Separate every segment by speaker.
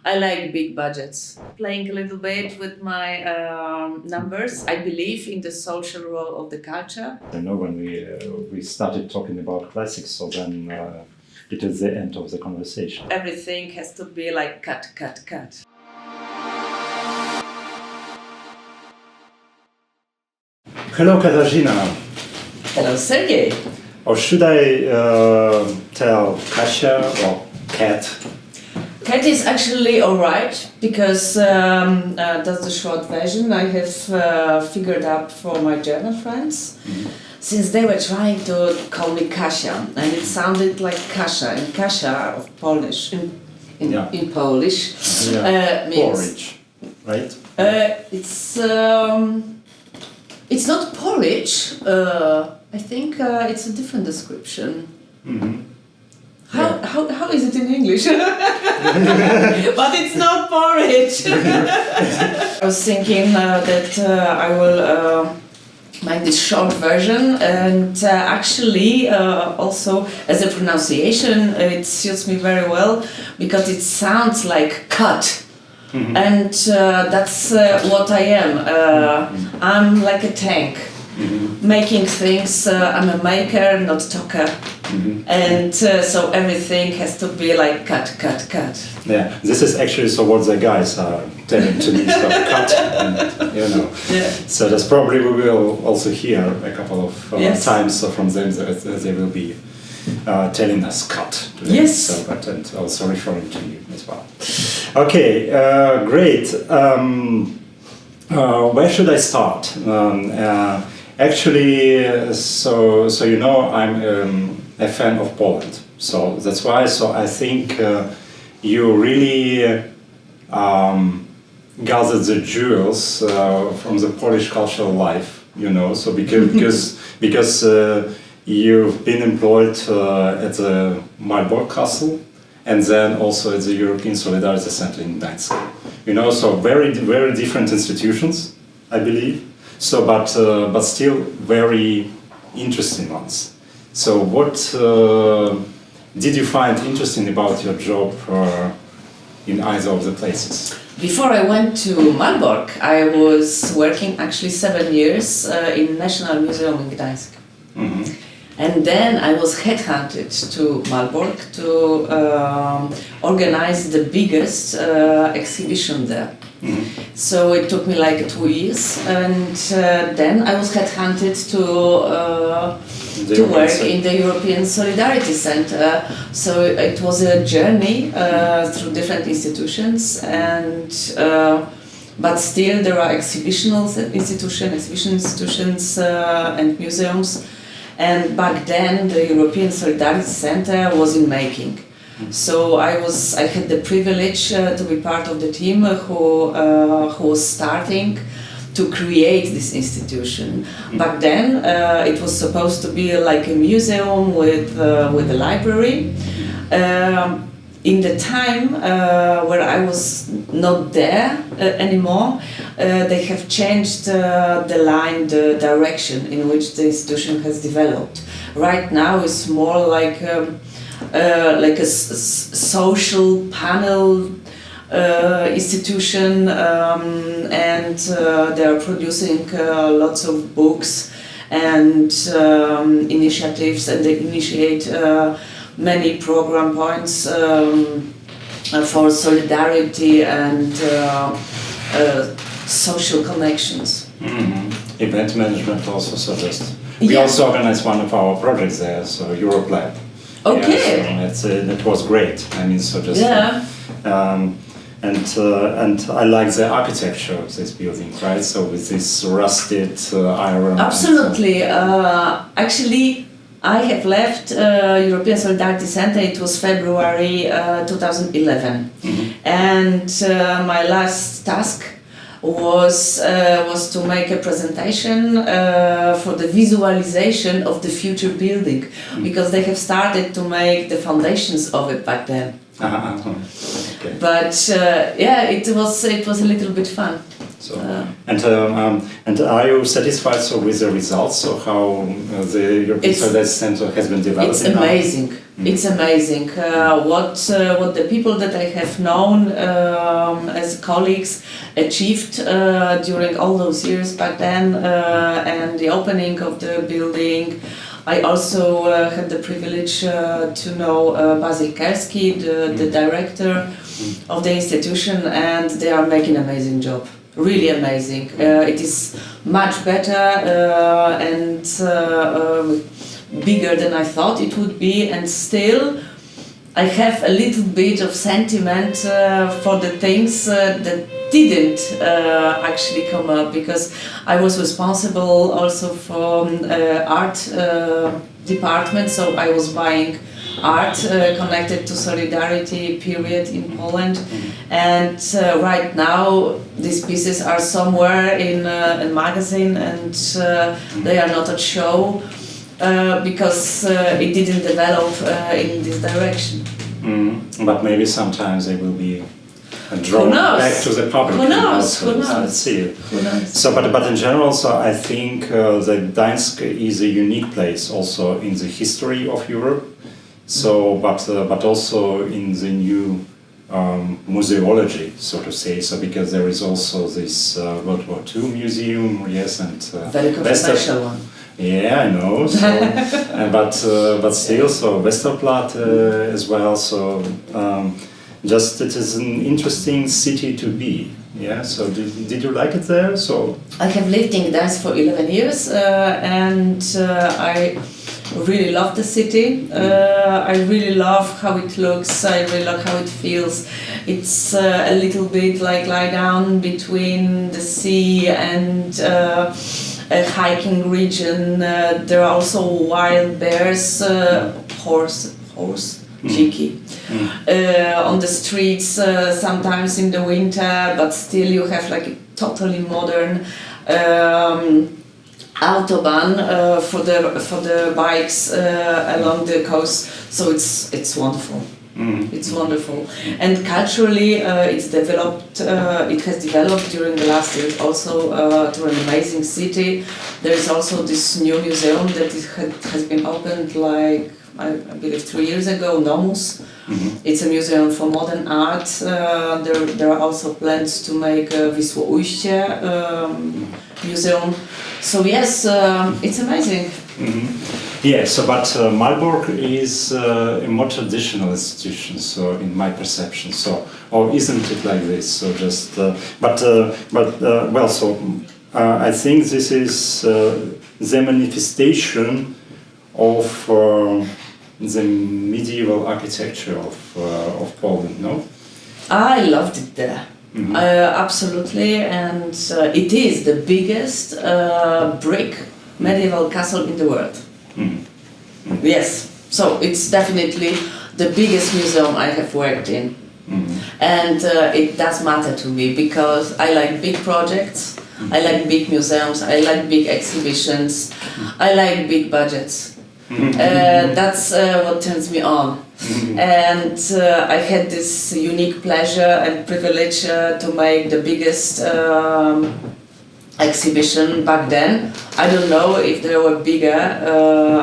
Speaker 1: I like big budgets. Playing a little bit with my numbers. I believe in the social role of the culture.
Speaker 2: I know when we started talking about classics, so then it is the end of the conversation.
Speaker 1: Everything has to be like cut, cut, cut.
Speaker 2: Hello, Katarzyna.
Speaker 1: Hello, Sergey.
Speaker 2: Or should I tell Kasia or Kat?
Speaker 1: Cat is actually alright because that's the short version I have figured out for my German friends. Mm-hmm. Since they were trying to call me Kasia, and it sounded like Kasia, and Kasia of Polish in Polish means
Speaker 2: porridge, right?
Speaker 1: It's not porridge. I think it's a different description.
Speaker 2: Mm-hmm.
Speaker 1: How is it in English? But it's not porridge. I was thinking that I will make this short version, and actually also as a pronunciation it suits me very well because it sounds like cut. Mm-hmm. And that's what I am. I'm like a tank. Mm-hmm. Making things, I'm a maker, not talker. Mm-hmm. And so everything has to be like cut, cut, cut.
Speaker 2: Yeah, this is actually so what the guys are telling to me, so cut, and, you know. Yeah. So that's probably we will also hear a couple of times from them that they will be telling us cut.
Speaker 1: Yes.
Speaker 2: So, and also referring to you as well. Okay, great. Where should I start? Actually, so you know, I'm a fan of Poland. So that's why. So I think you really gathered the jewels from the Polish cultural life. You know, so because you've been employed at the Malbork Castle, and then also at the European Solidarity Center in Gdańsk. You know, so very different institutions, I believe. So, but still very interesting ones. So, what did you find interesting about your job in either of the places?
Speaker 1: Before I went to Malbork, I was working actually 7 years in National Museum in Gdańsk. Mm-hmm. And then I was headhunted to Malbork to organize the biggest exhibition there. Mm-hmm. So it took me like 2 years, and then I was headhunted to work in the European Solidarity Center. So it was a journey through different institutions, and but still there are exhibition institutions and museums. And back then, the European Solidarity Center was in making. Mm-hmm. So I had the privilege to be part of the team who was starting to create this institution. Mm-hmm. Back then, it was supposed to be like a museum with a library. In the time where I was not there anymore, they have changed the direction in which the institution has developed. Right now, it's more like a social panel institution, and they are producing lots of books and initiatives, and they initiate many program points for solidarity and social connections.
Speaker 2: Mm-hmm. Event management also suggests. We also organized one of our projects there, so Europe Lab.
Speaker 1: Okay.
Speaker 2: Yeah, so it was great. I mean, so just and I like the architecture of this building, right? So with this rusted iron.
Speaker 1: Absolutely. Actually, I have left European Solidarity Center. It was February 2011, mm-hmm. and my last task was to make a presentation for the visualization of the future building, mm-hmm. because they have started to make the foundations of it back then.
Speaker 2: Okay.
Speaker 1: But it was a little bit fun.
Speaker 2: So and are you satisfied so with the results? So how the European Solidarity Center has been developed?
Speaker 1: It's amazing. It's amazing. What the people that I have known as colleagues achieved during all those years back then, and the opening of the building. I also had the privilege to know Basil Kerski, the director of the institution, and they are making an amazing job. Really amazing. It is much better and bigger than I thought it would be, and still I have a little bit of sentiment for the things that didn't actually come up, because I was responsible also for art department, so I was buying art connected to solidarity period in Poland, and right now these pieces are somewhere in a magazine, and they are not at show because it didn't develop in this direction.
Speaker 2: But maybe sometimes they will be drawn back to the public.
Speaker 1: Who knows? Who knows?
Speaker 2: Let's see.
Speaker 1: Who knows?
Speaker 2: So, but in general, so I think that Gdańsk is a unique place also in the history of Europe. So, but also in the new museology, so to say. So, because there is also this World War II museum, yes, and
Speaker 1: very controversial one.
Speaker 2: Yeah, I know. So, but still, so Westerplatte as well. So, just it is an interesting city to be. Yeah. So, did you like it there? So
Speaker 1: I have lived in Gdańsk for 11 years, and I really love the city. I really love how it looks. I really love how it feels. It's a little bit like lie down between the sea and a hiking region. There are also wild bears, horse, cheeky, on the streets. Sometimes in the winter, but still you have like a totally modern autobahn for the bikes along the coast. So it's wonderful. It's wonderful, and culturally it's developed. It has developed during the last years also to an amazing city. There is also this new museum that has been opened like I believe 3 years ago, Nomus. It's a museum for modern art. There are also plans to make a Wisło Ujście museum. So yes, it's amazing.
Speaker 2: Yeah, so but Malbork is a more traditional institution, so in my perception, so or isn't it like this? So just, well, so I think this is the manifestation of the medieval architecture of Poland, no?
Speaker 1: I loved it there. Absolutely, and it is the biggest brick medieval castle in the world. Yes, so it's definitely the biggest museum I have worked in. And it does matter to me because I like big projects, I like big museums, I like big exhibitions, I like big budgets. That's what turns me on. And I had this unique pleasure and privilege to make the biggest exhibition back then. I don't know if there were bigger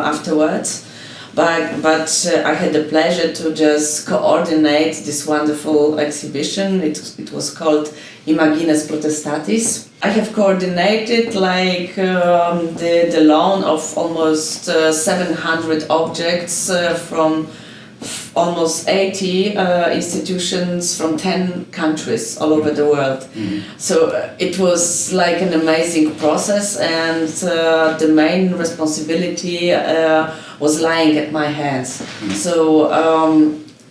Speaker 1: afterwards, but I had the pleasure to just coordinate this wonderful exhibition. It was called Imagines Protestatis. I have coordinated like the loan of almost 700 objects from almost 80 institutions from 10 countries all over the world. So it was like an amazing process, and the main responsibility was lying at my hands. So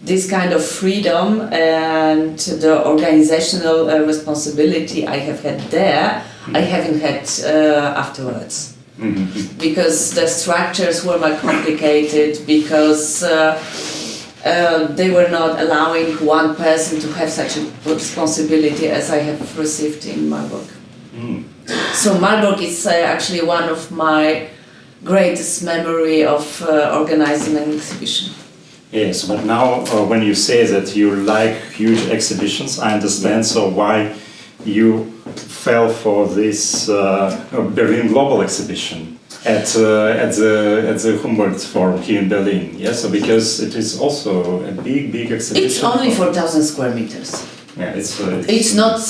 Speaker 1: this kind of freedom and the organizational responsibility I have had there, I haven't had afterwards. Because the structures were more complicated, because they were not allowing one person to have such a responsibility as I have received in Malbork. So Malbork is actually one of my greatest memory of organizing an exhibition.
Speaker 2: Yes, but now when you say that you like huge exhibitions, I understand. So why you fell for this Berlin Global Exhibition at the Humboldt Forum here in Berlin. Yeah, so because it is also a big exhibition.
Speaker 1: It's only 4,000 square meters.
Speaker 2: Yeah,
Speaker 1: it's not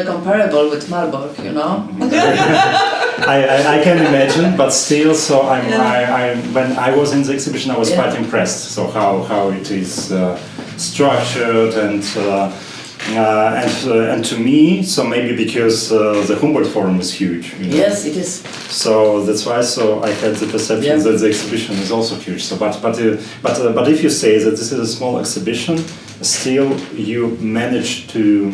Speaker 1: comparable with Marburg, you know.
Speaker 2: I can imagine, but still, so when I was in the exhibition, I was quite impressed. So how it is structured and to me, so maybe because the Humboldt Forum is huge. You know?
Speaker 1: Yes, it is.
Speaker 2: So that's why. So I had the perception that the exhibition is also huge. So, but if you say that this is a small exhibition, still you manage to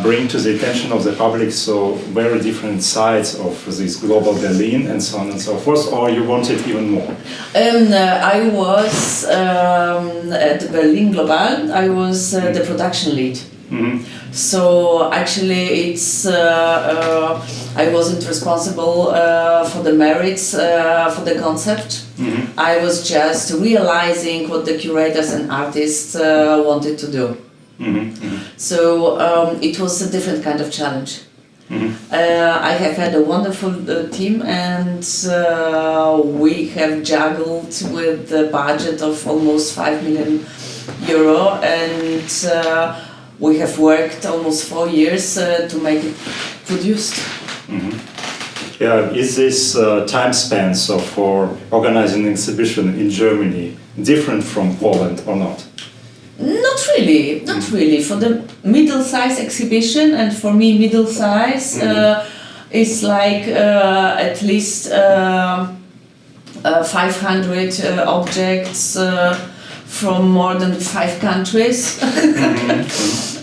Speaker 2: bring to the attention of the public so very different sides of this global Berlin and so on and so forth, or you wanted even more?
Speaker 1: I was at Berlin Global. I was the production lead.
Speaker 2: Mm-hmm.
Speaker 1: So actually, it's I wasn't responsible for the merits for the concept.
Speaker 2: Mm-hmm.
Speaker 1: I was just realizing what the curators and artists wanted to do.
Speaker 2: Mm-hmm. Mm-hmm.
Speaker 1: So it was a different kind of challenge.
Speaker 2: Mm-hmm.
Speaker 1: I have had a wonderful team, and we have juggled with the budget of almost 5 million euro, and we have worked almost 4 years to make it produced.
Speaker 2: Mm-hmm. Yeah, is this time span so for organizing an exhibition in Germany different from Poland or not?
Speaker 1: Not really. For the middle-size exhibition, and for me, middle-size is like at least 500 objects from more than 5 countries,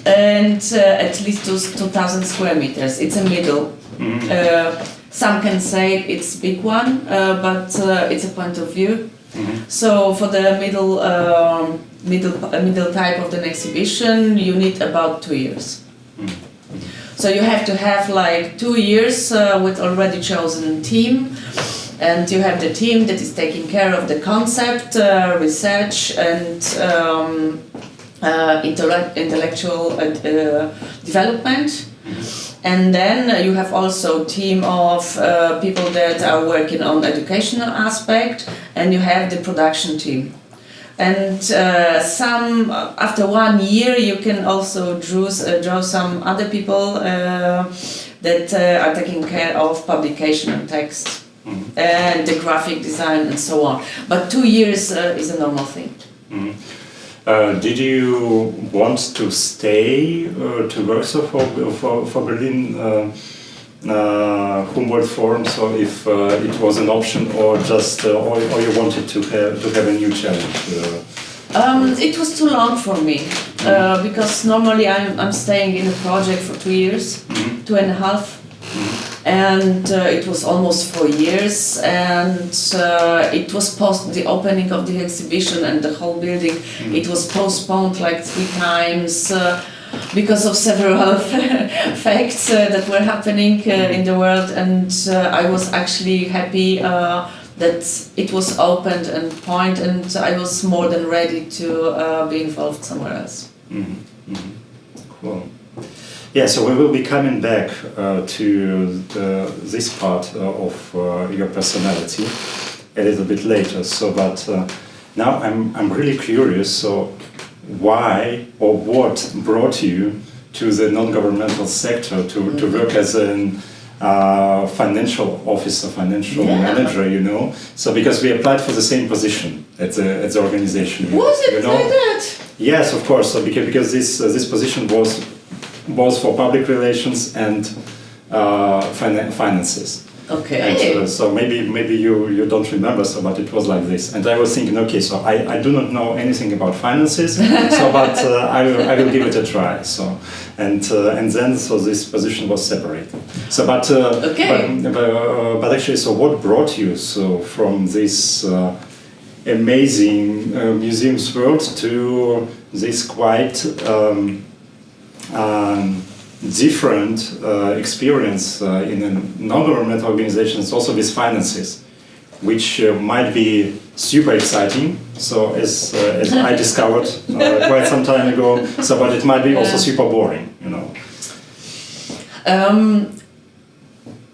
Speaker 1: and at least 2,000 square meters. It's a middle. Some can say it's big one, but it's a point of view. So for the middle type of the exhibition, you need about 2 years. So you have to have like 2 years with already chosen team, and you have the team that is taking care of the concept, research, and intellectual development. And then you have also a team of people that are working on educational aspect, and you have the production team. And after 1 year, you can also draw some other people that are taking care of publication and text, and the graphic design and so on. But 2 years is a normal thing.
Speaker 2: Did you want to stay to work so for Berlin Humboldt Forum? So if it was an option, or just or you wanted to have a new challenge?
Speaker 1: It was too long for me because normally I'm staying in a project for 2 years, 2.5. And it was almost 4 years, and it was post the opening of the exhibition and the whole building. It was postponed like 3 times because of several facts that were happening in the world, and I was actually happy that it was opened and I was more than ready to be involved somewhere else.
Speaker 2: Cool. Yeah, so we will be coming back to this part of your personality a little bit later. So, but now I'm really curious. So, why or what brought you to the non-governmental sector to work as a financial officer, financial manager? You know, so because we applied for the same position at the organization.
Speaker 1: Was it like that?
Speaker 2: Yes, of course. So because this position was both for public relations and finances.
Speaker 1: Okay.
Speaker 2: And, so maybe you don't remember, so but it was like this. And I was thinking, okay, so I do not know anything about finances, so but I will give it a try. So and then so this position was separated. So but but actually, so what brought you so from this amazing museums world to this quite different experience in a non-governmental organizations, also with finances, which might be super exciting. So as I discovered quite some time ago, so but it might be also super boring, you know.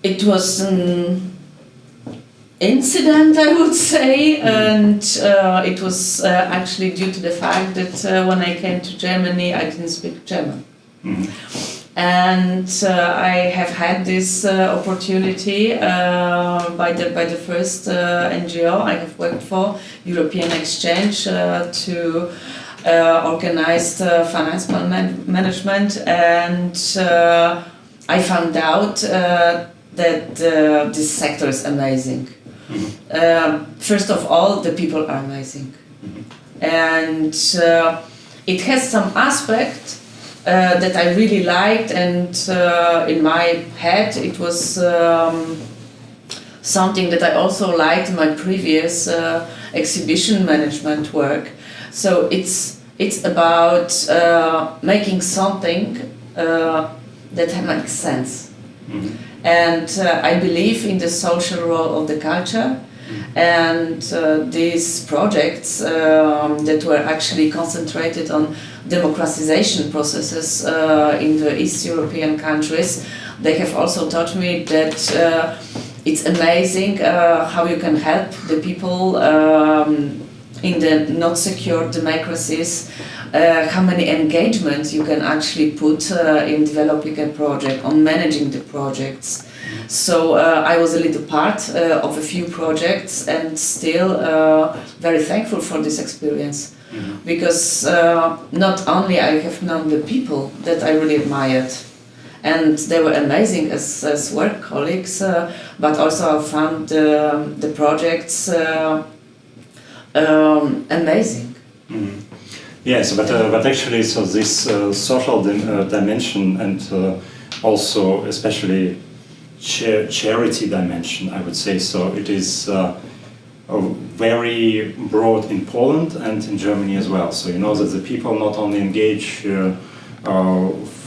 Speaker 1: It was an incident, I would say, and it was actually due to the fact that when I came to Germany, I didn't speak German. And I have had this opportunity by the first NGO I have worked for, European Exchange, to organize finance management, and I found out that this sector is amazing. First of all, the people are amazing, and it has some aspect that I really liked, and in my head it was something that I also liked in my previous exhibition management work. So it's about making something that makes sense. And I believe in the social role of the culture, and these projects that were actually concentrated on democratization processes in the East European countries, they have also taught me that it's amazing how you can help the people in the not secure democracies, how many engagements you can actually put in developing a project, on managing the projects. So I was a little part of a few projects, and still very thankful for this experience. Because not only I have known the people that I really admired, and they were amazing as work colleagues, but also I found the projects amazing.
Speaker 2: Yes, but actually, so this social dimension, and also especially charity dimension, I would say, so it is very broad in Poland and in Germany as well. So you know that the people not only engage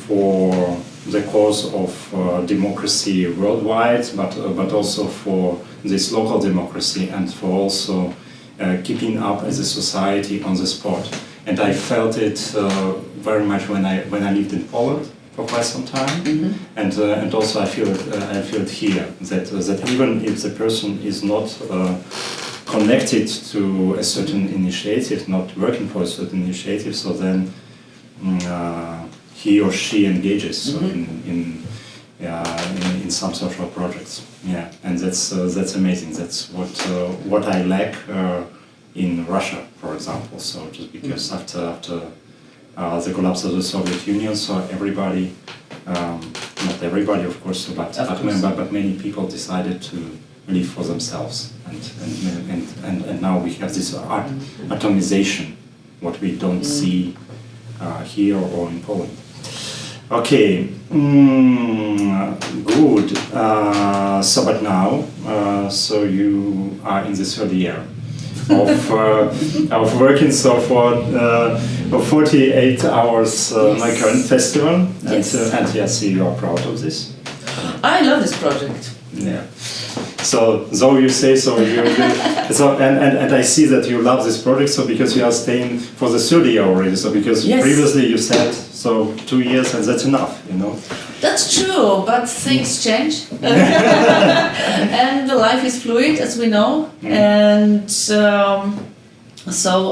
Speaker 2: for the cause of democracy worldwide, but also for this local democracy, and for also keeping up as a society on the spot. And I felt it very much when I lived in Poland for quite some time, and also I feel it here, that even if the person is not connected to a certain initiative, not working for a certain initiative, so then he or she engages in some social projects. Yeah, and that's amazing. That's what I lack in Russia, for example. So just because after the collapse of the Soviet Union, so everybody, not everybody of course, but many people decided to live for themselves, and now we have this atomization, what we don't see here or in Poland. Okay, good. So, but now, so you are in the third year of working, so for 48 hours Neukölln Festival, and yes, you are proud of this.
Speaker 1: I love this project.
Speaker 2: Yeah. So, though you say so, and I see that you love this project, so because you are staying for the third year already, so because previously you said so 2 years and that's enough, you know.
Speaker 1: That's true, but things change, and life is fluid, as we know, and so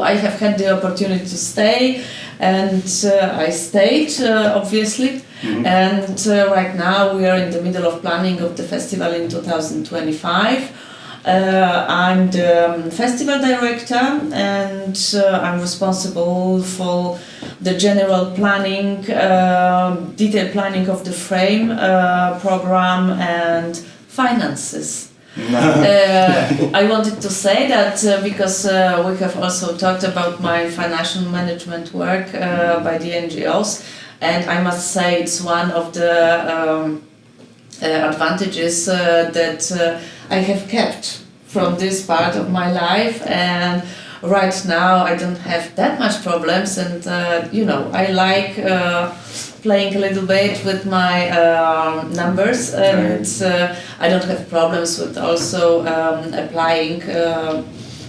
Speaker 1: I have had the opportunity to stay, and I stayed, obviously. And right now we are in the middle of planning of the festival in 2025. I'm the festival director, and I'm responsible for the general planning, detailed planning of the frame program and finances. I wanted to say that because we have also talked about my financial management work by the NGOs, and I must say it's one of the advantages that I have kept from this part of my life, and right now I don't have that much problems, and you know, I like playing a little bit with my numbers, and I don't have problems with also applying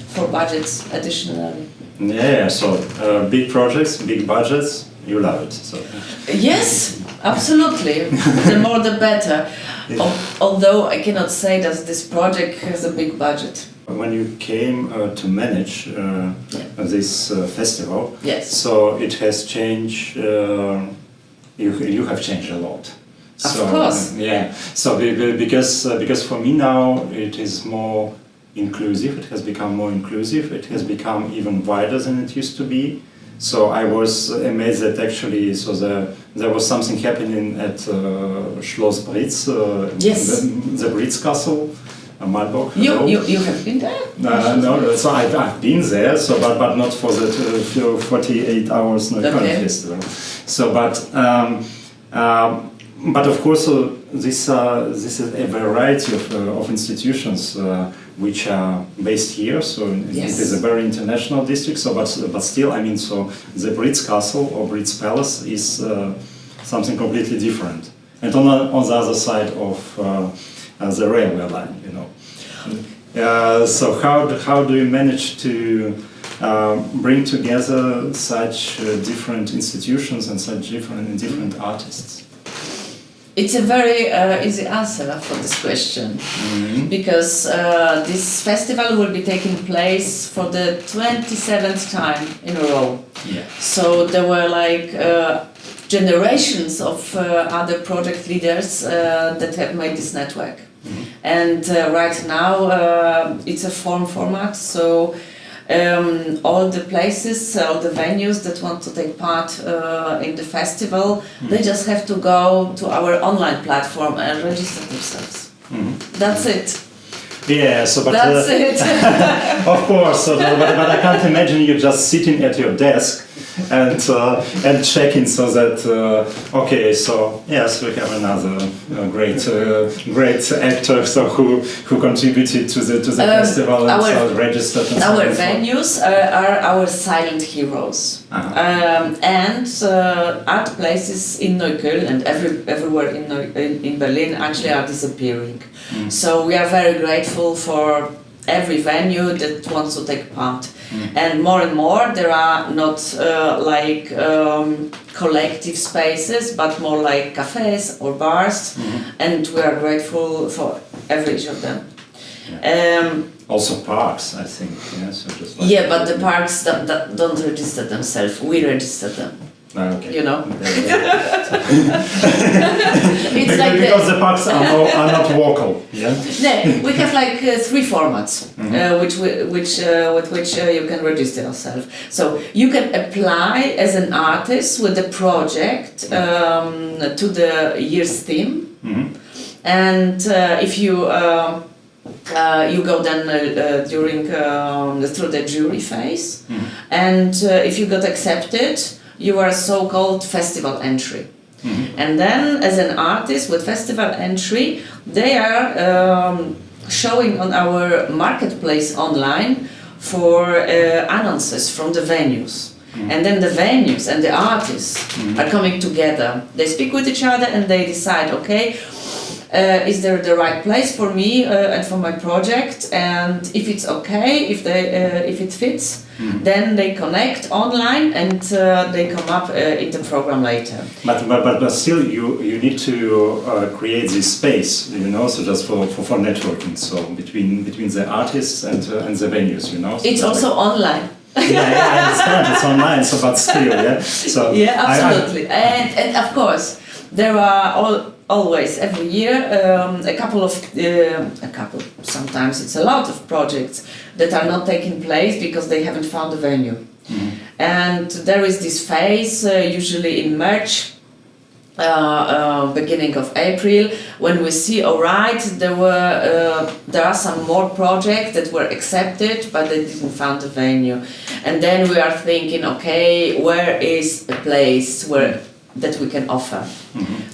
Speaker 1: for budgets additionally.
Speaker 2: Yeah, so big projects, big budgets, you love it. So.
Speaker 1: Yes, absolutely. The more the better. Although I cannot say that this project has a big budget.
Speaker 2: When you came to manage this festival,
Speaker 1: yes.
Speaker 2: So it has changed. You have changed a lot.
Speaker 1: Of course.
Speaker 2: Yeah. So because for me now it is more inclusive. It has become more inclusive. It has become even wider than it used to be. So I was amazed that actually, there was something happening at Schloss Britz,
Speaker 1: yes.
Speaker 2: the Britz Castle, Malbork.
Speaker 1: You have been there?
Speaker 2: No. So I've been there. So but not for the 48 hours Neukölln festival. So but of course this is a variety of institutions. Which are based here, so
Speaker 1: yes.
Speaker 2: It is a very international district. So, but still, I mean, so the Britz Castle or Britz Palace is something completely different, and on the other side of the railway line, you know. So how do you manage to bring together such different institutions and such different artists?
Speaker 1: It's a very easy answer for this question, because this festival will be taking place for the 27th time in a row.
Speaker 2: Yeah.
Speaker 1: So there were like generations of other project leaders that have made this network. And right now it's a format, so all the places, all the venues that want to take part in the festival, they just have to go to our online platform and register themselves. That's it.
Speaker 2: Yeah, so but
Speaker 1: that's it.
Speaker 2: Of course, but I can't imagine you just sitting at your desk and checking so that okay, so yes, we have another great actor so who contributed to the festival and so registered. And
Speaker 1: our venues are our silent heroes, and art places in Neukölln and everywhere in Berlin actually are disappearing. So we are very grateful for every venue that wants to take part. And more there are not collective spaces, but more like cafes or bars, and we are grateful for every each of them.
Speaker 2: Also parks, I think. Yeah, so just
Speaker 1: but the parks don't register themselves. We register them.
Speaker 2: Okay.
Speaker 1: You know.
Speaker 2: It's because the parks are not local. Yeah.
Speaker 1: No, we have like 3 formats, with which you can register yourself. So you can apply as an artist with the project to the year's theme, and if you go then through the jury phase, and if you got accepted, you are so-called festival entry. And then as an artist with festival entry, they are showing on our marketplace online for annonces from the venues. And then the venues and the artists are coming together. They speak with each other and they decide, okay, is there the right place for me and for my project? And if it's okay, if it fits, then they connect online and they come up in the program later.
Speaker 2: But still, you need to create this space, you know, so just for networking. So between the artists and the venues, you know. So
Speaker 1: it's also online.
Speaker 2: Yeah, I understand. It's online, so but still, yeah. So
Speaker 1: yeah, absolutely, and of course there are always every year a couple. Sometimes it's a lot of projects that are not taking place because they haven't found a venue, and there is this phase usually in March. Beginning of April, when we see, all right, there are some more projects that were accepted, but they didn't find a venue, and then we are thinking, okay, where is a place that we can offer?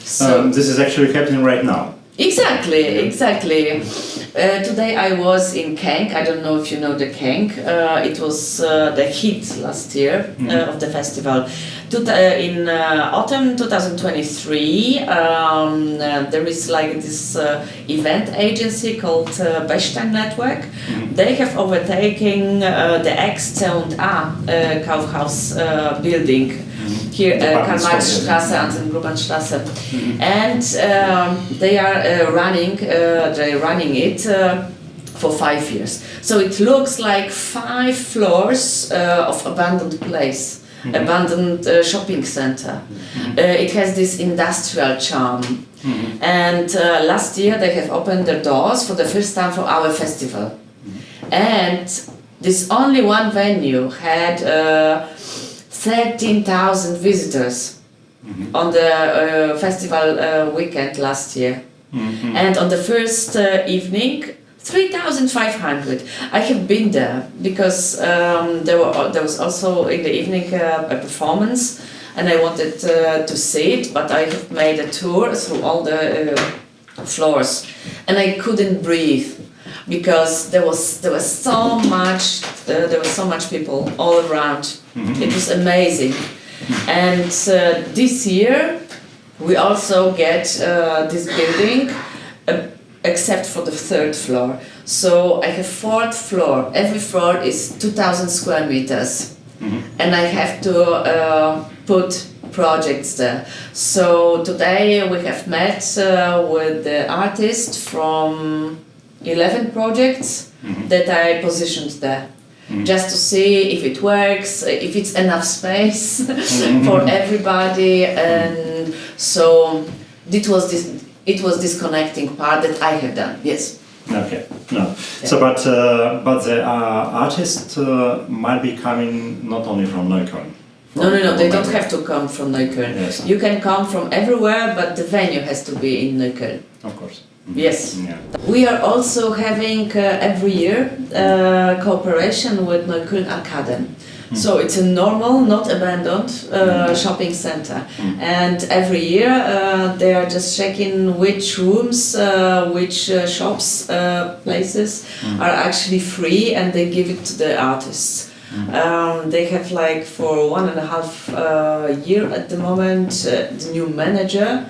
Speaker 2: So this is actually happening right now.
Speaker 1: Exactly. Today I was in Kenk. I don't know if you know the Kenk. It was the hit last year of the festival. In autumn 2023, there is like this event agency called Bechstein Network. They have overtaken the ex-C&A Kaufhaus building here, Karl-Marx-Straße and Grubenstraße. And they are running it for 5 years. So it looks like 5 floors of abandoned place, abandoned shopping center. It has this industrial charm. And last year they have opened their doors for the first time for our festival. And this only one venue had 13,000 visitors on the festival weekend last year. And on the first evening, 3,500. I have been there because there was also in the evening a performance, and I wanted to see it, but I have made a tour through all the floors, and I couldn't breathe because there was so much people all around. It was amazing. And this year we also get this building, except for the 3rd floor. So I have 4th floor. Every floor is 2,000 square meters, and I have to put projects there. So today we have met with the artist from 11 projects that I positioned there. Just to see if it works, if it's enough space for everybody, and so it was this connecting part that I have done. Yes.
Speaker 2: Okay. No. Yeah. So, but the artist might be coming not only from Neukölln.
Speaker 1: No. They don't have to come from Neukölln.
Speaker 2: Yes.
Speaker 1: You can come from everywhere, but the venue has to be in Neukölln.
Speaker 2: Of course.
Speaker 1: Yes.
Speaker 2: Yeah.
Speaker 1: We are also having every year cooperation with Neukölln-Arcaden. So it's a normal, not abandoned shopping center. And every year they are just checking which rooms, which shops, places are actually free, and they give it to the artists. They have like for 1.5 year at the moment the new manager,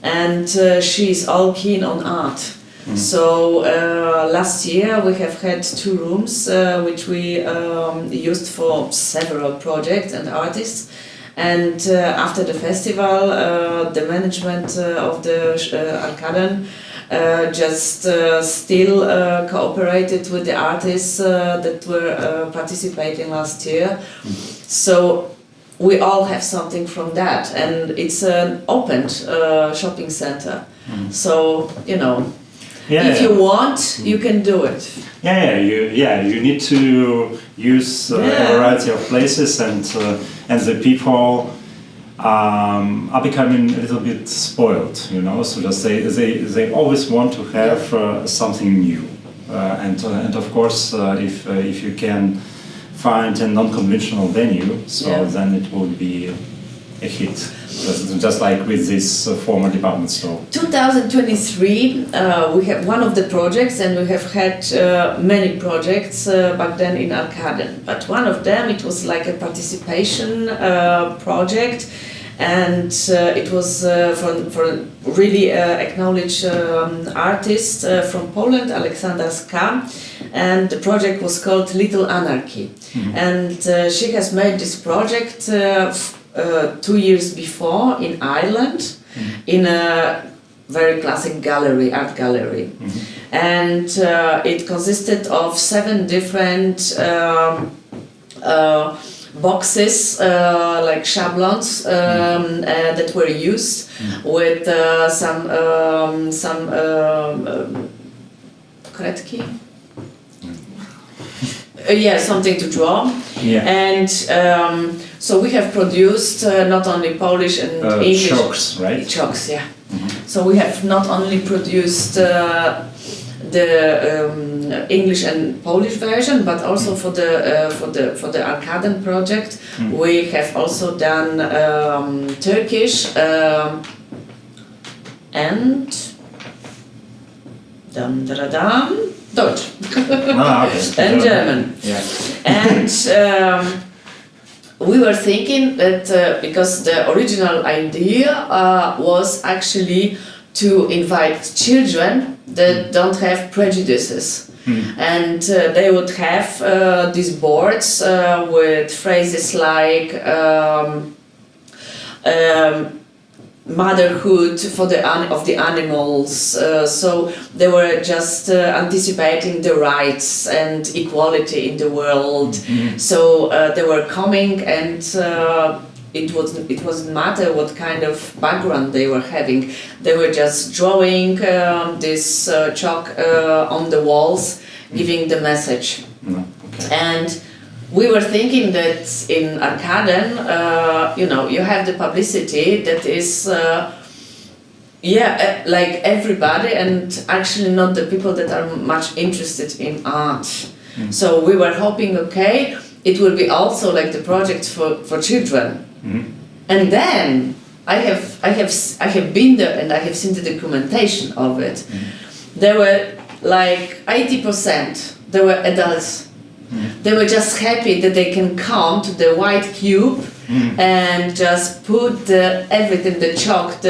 Speaker 1: and she's all keen on art. So last year we have had 2 rooms which we used for several projects and artists, and after the festival the management of the Arcaden just still cooperated with the artists that were participating last year. So we all have something from that, and it's an opened shopping center. So, you know, if you want, you can do it.
Speaker 2: You need to use a variety of places, and the people are becoming a little bit spoiled, you know. So just they always want to have something new, and of course if you can find a non-conventional venue, so then it would be a hit. Just like with this former department store. 2023,
Speaker 1: we have one of the projects, and we have had many projects back then in Arcaden. But one of them, it was like a participation project, and it was for a really acknowledged artist from Poland, Alexandra Ska, and the project was called Little Anarchy. And she has made this project 2 years before in Ireland, in a very classic gallery, art gallery. And it consisted of 7 different boxes, like shablons, that were used with some kredki? Something to draw. And so we have produced not only Polish and English...
Speaker 2: Chalks, right?
Speaker 1: Chalks, yeah. So we have not only produced the English and Polish version, but also for the Arcaden project, we have also done Turkish and Deutsch and German. And we were thinking that because the original idea was actually to invite children that don't have prejudices, and they would have these boards with phrases like motherhood of the animals. So they were just anticipating the rights and equality in the world. So they were coming, and it wasn't matter what kind of background they were having. They were just drawing this chalk on the walls, giving the message.
Speaker 2: Okay.
Speaker 1: And we were thinking that in Arcaden, you have the publicity that is, like everybody, and actually not the people that are much interested in art. So we were hoping, okay, it will be also like the project for children. And then I have been there and I have seen the documentation of it. There were like 80%. They were adults. They were just happy that they can come to the white cube and just put everything, the chalk,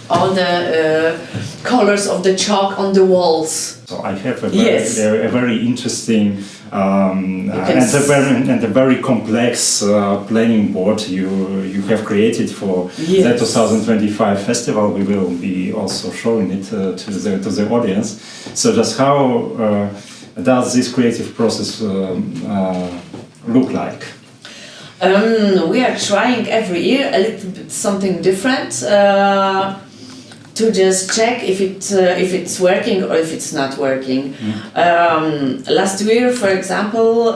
Speaker 1: all the colors of the chalk on the walls.
Speaker 2: So I have a very interesting and a very complex planning board you have created for the 2025 festival. We will be also showing it to the audience. So just how does this creative process look like?
Speaker 1: We are trying every year a little bit something different to just check if it's working or if it's not working. Last year, for example,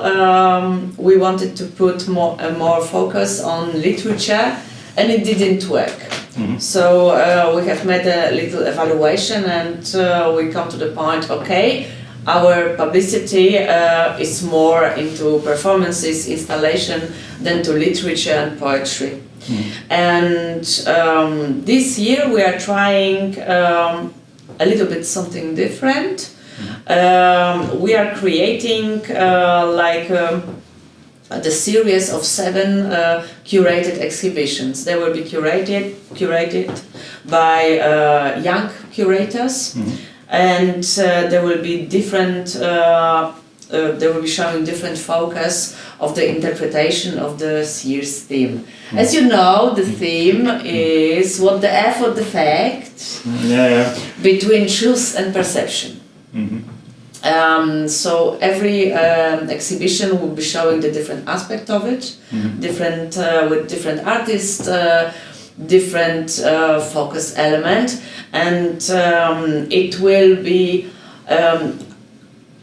Speaker 1: we wanted to put more focus on literature, and it didn't work. So we have made a little evaluation, and we come to the point, okay, our publicity is more into performances, installation, than to literature and poetry. And this year we are trying a little bit something different. We are creating the series of 7 curated exhibitions. They will be curated by young curators. And there will be different. They will be showing different focus of the interpretation of the year's theme. As you know, the theme is what the F of the fact between truth and perception. So every exhibition will be showing the different aspect of it, different with different artists. Different focus element, and it will be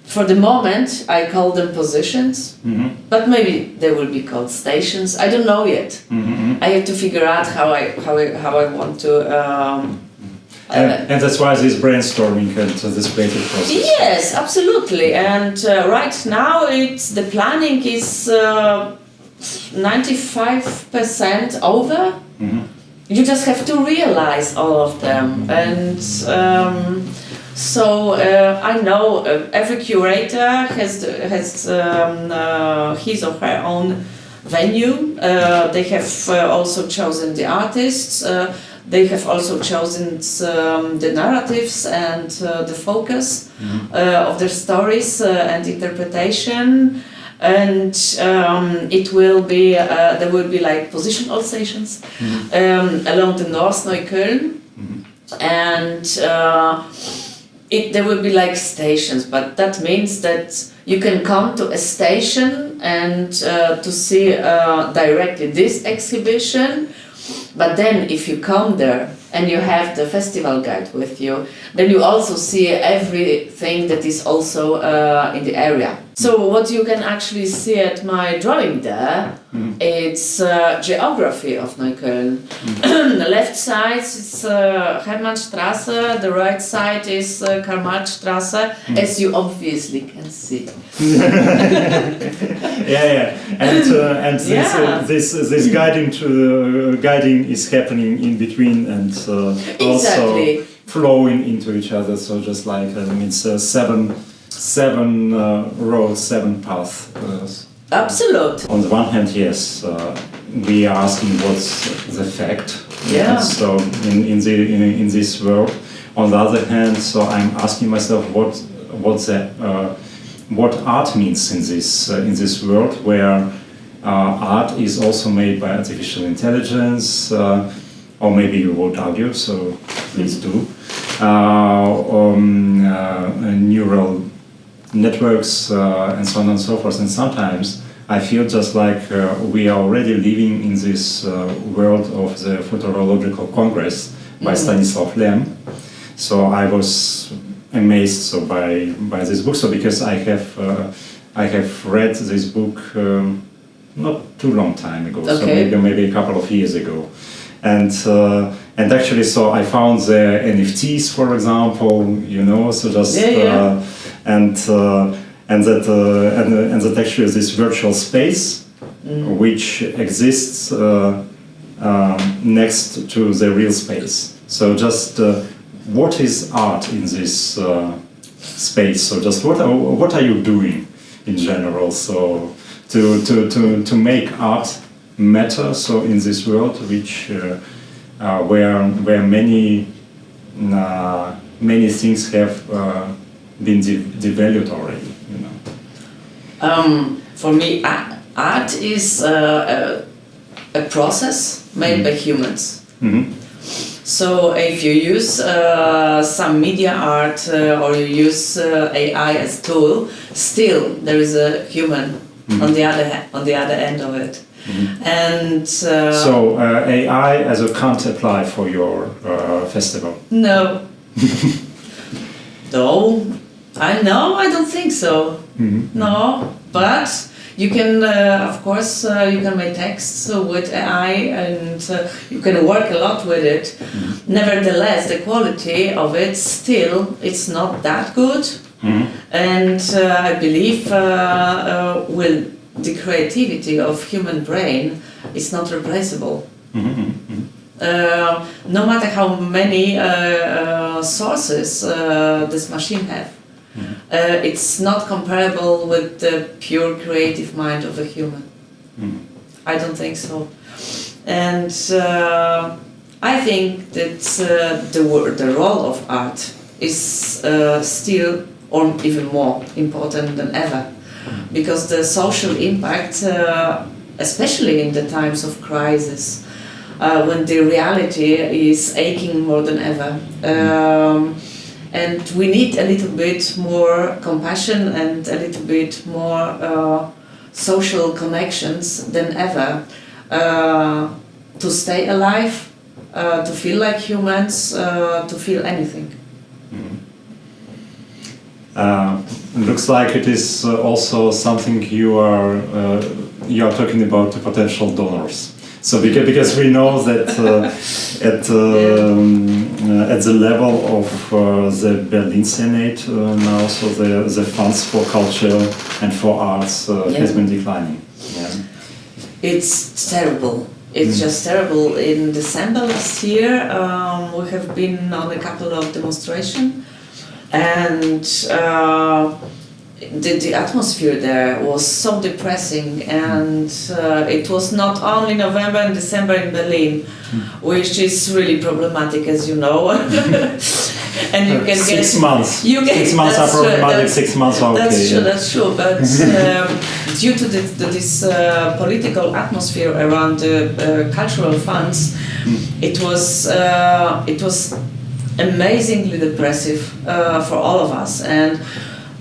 Speaker 1: for the moment I call them positions, but maybe they will be called stations. I don't know yet. I have to figure out how I want to
Speaker 2: and that's why this brainstorming and this creative process.
Speaker 1: Yes, absolutely. And right now the planning is 95% over. You just have to realize all of them, and so I know every curator has his or her own venue. They have also chosen the artists. They have also chosen the narratives and the focus of their stories and interpretation. And it will be there will be like positional stations along the North Neukölln, and there will be like stations, but that means that you can come to a station and to see directly this exhibition. But then if you come there and you have the festival guide with you, then you also see everything that is also in the area. So what you can actually see at my drawing there, it's geography of Neukölln. The left side is Hermannstraße, the right side is Karl-Marx-Straße, as you obviously can see.
Speaker 2: And this guiding is happening in between and also flowing into each other. So just like it's 7 roads, 7 paths.
Speaker 1: Absolutely.
Speaker 2: On the one hand, yes, we are asking what's the fact.
Speaker 1: Yeah.
Speaker 2: So in this world. On the other hand, so I'm asking myself what art means in this world where art is also made by artificial intelligence, or maybe you would argue, so please do, neural networks, and so on and so forth. And sometimes I feel just like we are already living in this world of the Futurological Congress by Stanislav Lem. So I was amazed by this book. So because I have read this book not too long time ago, so maybe a couple of years ago, and actually, so I found the NFTs, for example, you know, so just and that actually is this virtual space which exists next to the real space. So just what is art in this space? So just what are you doing in general? So to make art matter. So in this world, which where many things have been devalued already, you know.
Speaker 1: For me, art is a process made by humans. So if you use some media art or you use AI as tool, still there is a human on the other end of it. And
Speaker 2: so AI as a can't apply for your festival?
Speaker 1: No. No, I don't think so. No, but you can, of course, you can make texts with AI, and you can work a lot with it. Nevertheless, the quality of it still, it's not that good. And I believe the creativity of human brain is not replaceable. No matter how many sources this machine have, it's not comparable with the pure creative mind of a human. I don't think so. And I think that the role of art is still or even more important than ever, because the social impact, especially in the times of crisis, when the reality is aching more than ever, and we need a little bit more compassion and a little bit more social connections than ever, to stay alive, to feel like humans, to feel anything.
Speaker 2: Looks like it is also something you are talking about to potential donors. So because we know that at the level of the Berlin Senate now, so the funds for culture and for arts has been declining.
Speaker 1: It's terrible. It's just terrible. In December last year, we have been on a couple of demonstrations. And the atmosphere there was so depressing, and it was not only November and December in Berlin, which is really problematic, as you know. And you can
Speaker 2: 6 months. 6 months are problematic. 6 months are okay.
Speaker 1: That's true. But due to this political atmosphere around the cultural funds, it was amazingly depressive for all of us. And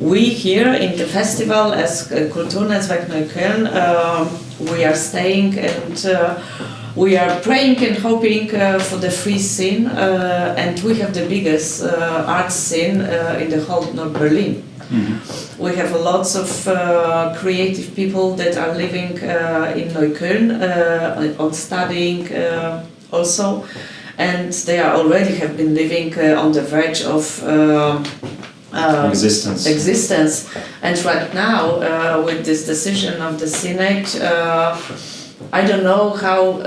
Speaker 1: we here in the festival as Kulturnetzwerk Neukölln, we are staying and we are praying and hoping for the free scene, and we have the biggest art scene in the whole North Berlin. We have lots of creative people that are living in Neukölln, on studying also. And they are already have been living on the verge of existence. And right now, with this decision of the Senate, I don't know how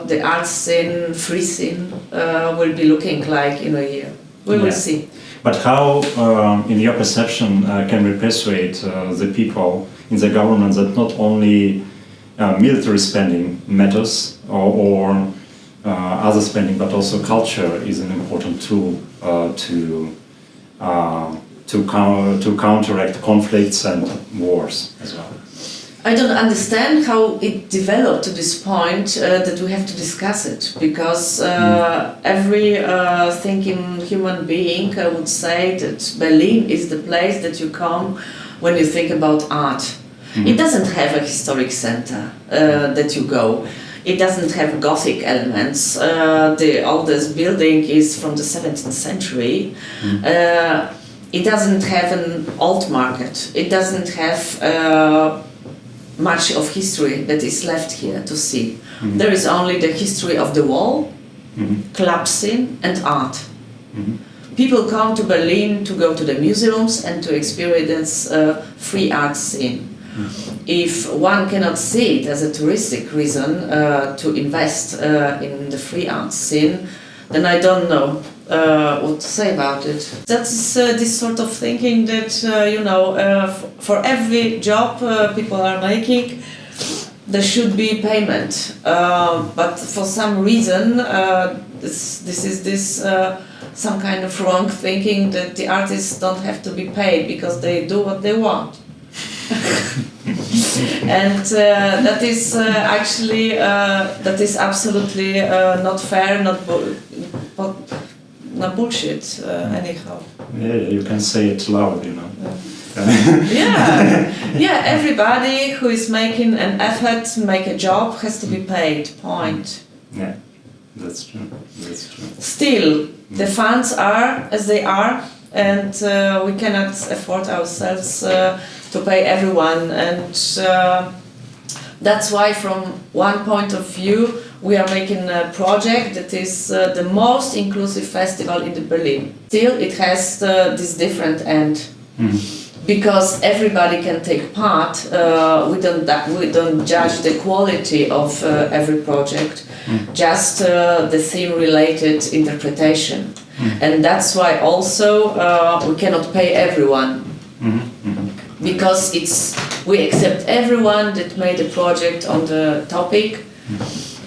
Speaker 1: the art scene, free scene, will be looking like in a year. We will see.
Speaker 2: But how, in your perception, can we persuade the people in the government that not only military spending matters or other spending, but also culture is an important tool to counteract conflicts and wars as well?
Speaker 1: I don't understand how it developed to this point that we have to discuss it, because every thinking human being would say that Berlin is the place that you come when you think about art. It doesn't have a historic center that you go. It doesn't have Gothic elements. The oldest building is from the 17th century. It doesn't have an old market. It doesn't have much of history that is left here to see. There is only the history of the wall, club scene and art. People come to Berlin to go to the museums and to experience free art scene. If one cannot see it as a touristic reason to invest in the free art scene, then I don't know what to say about it. That's this sort of thinking that, for every job people are making, there should be payment. But for some reason, this is some kind of wrong thinking that the artists don't have to be paid because they do what they want. And that is actually that is absolutely not fair, not bullshit. Anyhow.
Speaker 2: Yeah, you can say it loud,
Speaker 1: Yeah. Everybody who is making an effort to make a job has to be paid. Point.
Speaker 2: Yeah, that's true.
Speaker 1: Still, the funds are as they are, and we cannot afford ourselves to pay everyone, and that's why from one point of view we are making a project that is the most inclusive festival in the Berlin. Still it has this different end, because everybody can take part. We don't judge the quality of every project, just the theme related interpretation. And that's why also we cannot pay everyone. Because we accept everyone that made a project on the topic,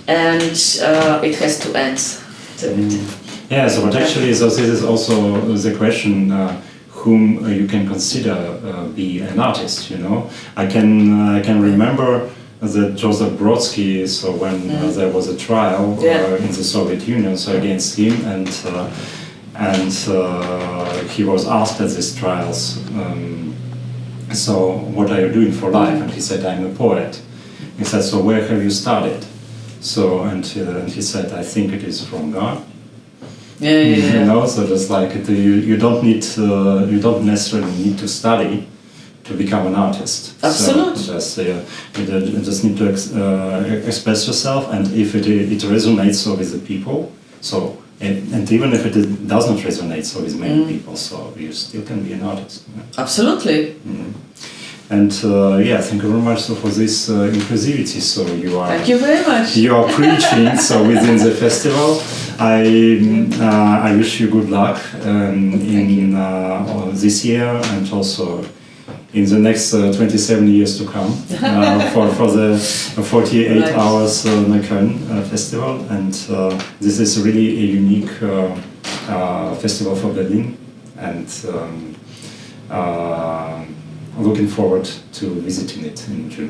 Speaker 1: and it has two ends to it.
Speaker 2: Yeah, so but actually, so this is also the question whom you can consider be an artist. I can remember that Joseph Brodsky. So when there was a trial in the Soviet Union, so against him, and he was asked at these trials. So what are you doing for life? And he said, I'm a poet. He said, so where have you studied? So and he said, I think it is from God.
Speaker 1: Yeah.
Speaker 2: So just like you don't necessarily need to study to become an artist.
Speaker 1: Absolutely.
Speaker 2: So you just need to express yourself, and if it resonates with the people, so. And even if it does not resonate so with many people, so you still can be an artist.
Speaker 1: Absolutely.
Speaker 2: And thank you very much for this inclusivity. So
Speaker 1: Thank you very much.
Speaker 2: You are preaching so within the festival. I wish you good luck in this year and also in the next 27 years to come for the 48 hours Neukölln festival, and this is really a unique festival for Berlin, and looking forward to visiting it in June.